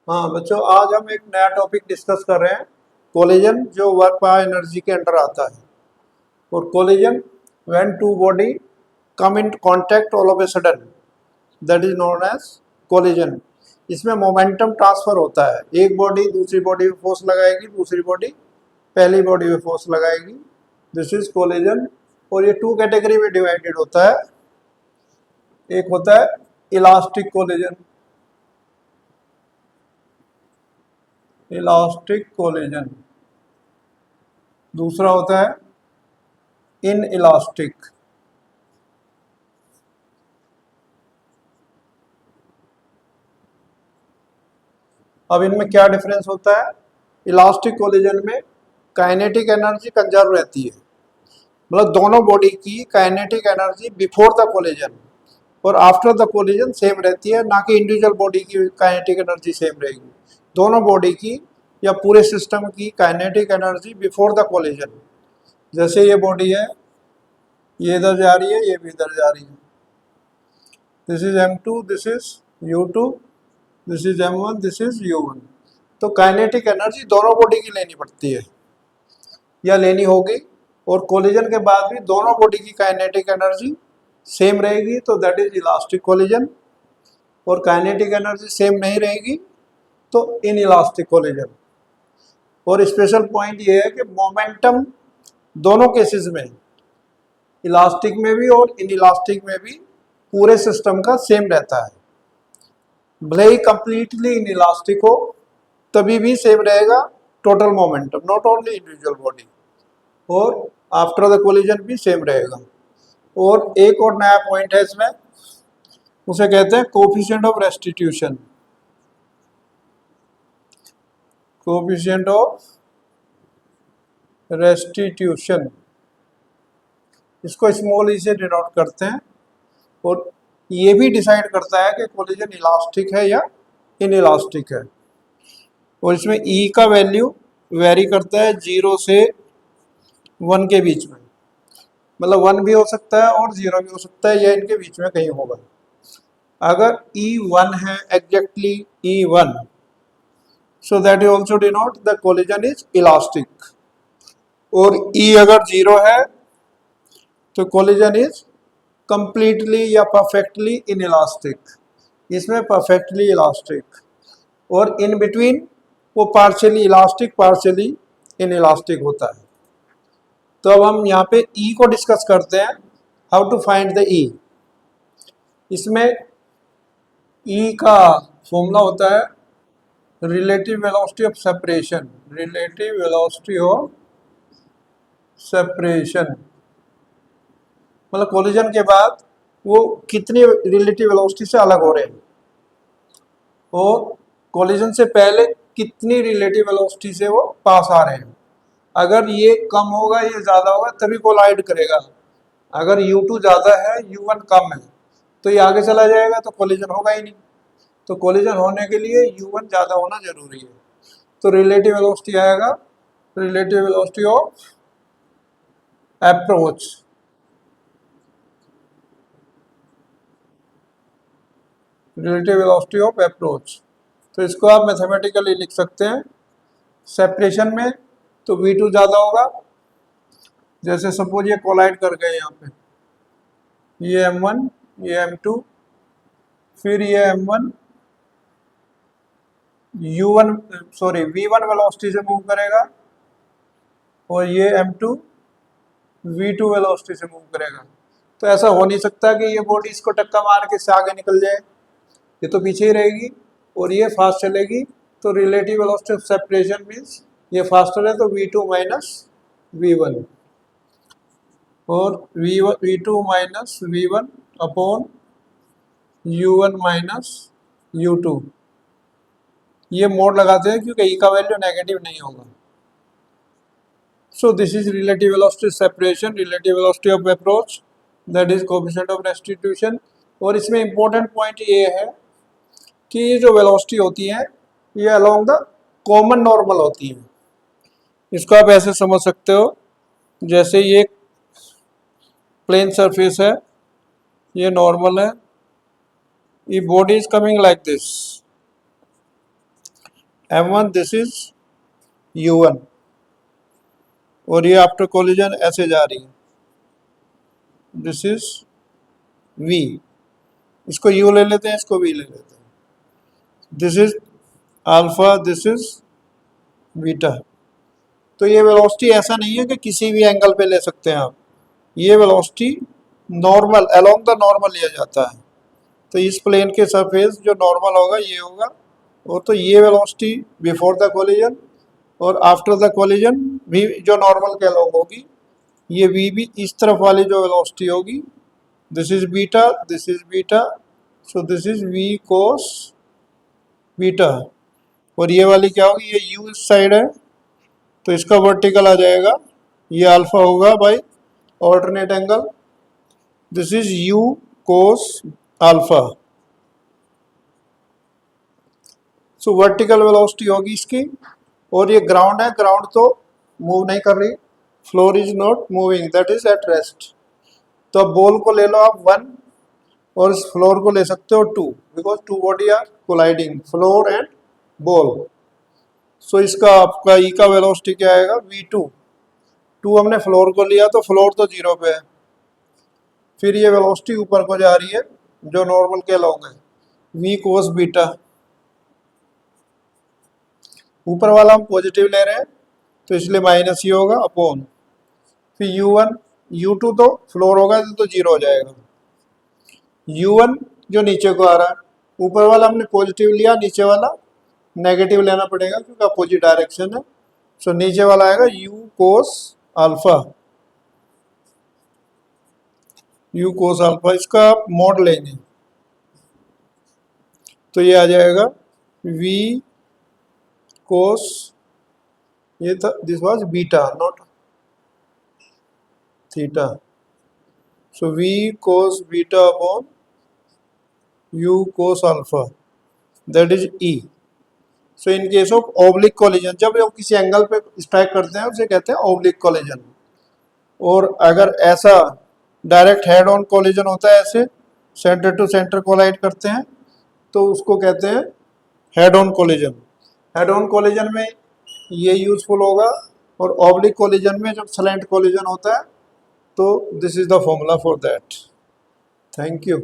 हाँ बच्चों, आज हम एक नया टॉपिक डिस्कस कर रहे हैं। कोलिजन जो वर्क पावर एनर्जी के अंडर आता है। और collision when two body come in contact all of a sudden, that is known as collision. इसमें मोमेंटम ट्रांसफर होता है, एक बॉडी दूसरी बॉडी पे फोर्स लगाएगी, दूसरी बॉडी पहली बॉडी पे फोर्स लगाएगी। This is collision. और ये टू कैटेगरी में डिवाइडेड होता है। एक होता है इलास्टिक कोलिजन, इलास्टिक कोलिजन। दूसरा होता है इन इलास्टिक। अब इनमें क्या डिफरेंस होता है? इलास्टिक कोलिजन में काइनेटिक एनर्जी कंजर्व रहती है, मतलब दोनों बॉडी की kinetic energy before the collision और आफ्टर द कोलिजन सेम रहती है, ना कि इंडिविजुअल बॉडी की काइनेटिक एनर्जी सेम रहेगी। दोनों बॉडी की या पूरे सिस्टम की kinetic energy before the collision, जैसे ये बॉडी है, ये इधर जा रही है, ये भी इधर जा रही है। This is M2, this is U2, this is M1, this is U1। तो काइनेटिक एनर्जी दोनों बॉडी की लेनी पड़ती है या लेनी होगी। और कोलिजन के बाद भी दोनों बॉडी की काइनेटिक एनर्जी सेम रहेगी, तो दैट इज इलास्टिक कोलिजन। और काइनेटिक एनर्जी सेम नहीं रहेगी तो इन इलास्टिक कोलिजन। और स्पेशल पॉइंट ये है कि मोमेंटम दोनों केसेस में, इलास्टिक में भी और इन इलास्टिक में भी, पूरे सिस्टम का सेम रहता है। भले ही कंप्लीटली इन इलास्टिक हो तभी भी सेम रहेगा total momentum, not only individual body. और आफ्टर द कोलिजन भी सेम रहेगा। और एक और नया पॉइंट है इसमें, उसे कहते हैं coefficient of restitution. Coefficient of restitution, इसको स्मॉल ई से डिनोट करते हैं। और ये भी डिसाइड करता है कि कोलिजन इलास्टिक है या इन इलास्टिक है। और इसमें ई का वैल्यू वेरी करता है 0 से 1 के बीच में, मतलब 1 भी हो सकता है और 0 भी हो सकता है, या इनके बीच में कहीं होगा। अगर E1 है, exactly E1, so that is also denote the collision is elastic. और E अगर 0 है तो कोलिजन इज कंप्लीटली या परफेक्टली इन इलास्टिक। इसमें परफेक्टली इलास्टिक, और इन बिटवीन वो partially elastic partially in elastic होता है। तो अब हम यहाँ पे E को डिस्कस करते हैं, how to find the E। इसमें E का फॉर्मूला होता है relative velocity of separation, relative velocity of separation, मतलब कोलिजन के बाद वो कितनी रिलेटिव वेलोसिटी से अलग हो रहे हैं, और कोलिजन से पहले कितनी रिलेटिव वेलोसिटी से वो पास आ रहे हैं। अगर ये कम होगा, ये ज़्यादा होगा, तभी कोलाइड करेगा। अगर U2 ज़्यादा है, U1 कम है, तो ये आगे चला जाएगा, तो कोलिजन होगा ही नहीं। तो कोलिजन होने के लिए U1 ज़्यादा होना जरूरी है। तो रिलेटिव वेलोसिटी आएगा, relative velocity of approach, relative velocity of approach. तो इसको आप मैथमेटिकली लिख सकते हैं। सेपरेशन में तो V2 ज़्यादा होगा, जैसे सपोज ये कोलाइड कर गए यहाँ पे, ये M1, ये M2, फिर ये M1 U1 sorry V1 velocity से मूव करेगा, और ये M2 V2 वेलोसिटी से मूव करेगा। तो ऐसा हो नहीं सकता कि ये बॉडी इसको टक्का मार के इससे आगे निकल जाए, ये तो पीछे ही रहेगी और ये फास्ट चलेगी। तो relative velocity of separation means ये फास्टर है, तो V2 माइनस V1, और V2 minus V1 upon U1 minus U2। ये मोड लगाते हैं क्योंकि ई का वैल्यू नेगेटिव नहीं होगा। सो this is relative velocity separation, relative velocity of approach, that is coefficient of restitution. और इसमें इंपॉर्टेंट पॉइंट ये है कि ये जो वेलोसिटी होती है ये अलोंग द कॉमन नॉर्मल होती है। इसको आप ऐसे समझ सकते हो, जैसे ये प्लेन सरफेस है, ये नॉर्मल है, ये body is coming like this, M1 this is U1 और ये आफ्टर कोलिजन ऐसे जा रही है, दिस इज V, इसको U ले लेते हैं, इसको V ले लेते हैं, this is alpha, this is beta. तो ये वेलोसिटी ऐसा नहीं है कि किसी भी एंगल पे ले सकते हैं आप, ये velocity normal along the normal लिया जाता है। तो इस प्लेन के सरफेस जो नॉर्मल होगा ये होगा, और तो ये वेलोसिटी बिफोर द कोलिजन और आफ्टर द कोलिजन भी जो नॉर्मल के अलोंग होगी, ये वी भी इस तरफ वाली जो वेलोसिटी होगी, this is beta, this is beta, so this is v cos beta. और ये वाली क्या होगी, ये यू इस साइड है तो इसका वर्टिकल आ जाएगा, ये अल्फा होगा by alternate angle, this is u cos alpha. So vertical velocity होगी इसकी, और ये ग्राउंड है, ग्राउंड तो मूव नहीं कर रही, floor is not moving, that is at rest. तो अब बॉल को ले लो आप 1 और इस फ्लोर को ले सकते हो 2, because two body are colliding, floor and ball. So इसका आपका ई का वेलोसिटी क्या आएगा, v2। 2 हमने फ्लोर को लिया तो फ्लोर तो 0 पे है, फिर ये वेलोसिटी ऊपर को जा रही है जो नॉर्मल के अलोंग है, v कोस बीटा। ऊपर वाला हम पॉजिटिव ले रहे हैं तो इसलिए माइनस ही होगा अपॉन, फिर u1 u2 तो फ्लोर होगा तो 0 हो जाएगा, u1 जो नीचे को आ रहा है, ऊपर वाला हमने पॉजिटिव लिया, नीचे वाला नेगेटिव लेना पड़ेगा क्योंकि अपोजिट डायरेक्शन है। सो नीचे वाला आएगा u cos alpha, u cos alpha, इसका आप मोड लेंगे तो ये आ जाएगा v कोस, ये था this was beta not theta, so v cos beta upon u cos alpha, that is e। So in case of oblique collision, जब वो किसी एंगल पे स्ट्राइक करते हैं उसे कहते हैं ऑब्लिक कोलिजन, और अगर ऐसा डायरेक्ट हेड ऑन कोलिजन होता है, ऐसे सेंटर टू सेंटर कोलाइड करते हैं तो उसको कहते हैं head on collision. Head on collision में ये यूजफुल होगा, और ऑब्लिक कोलिजन में जब स्लैंट कोलिजन होता है तो this is the formula for that. Thank you.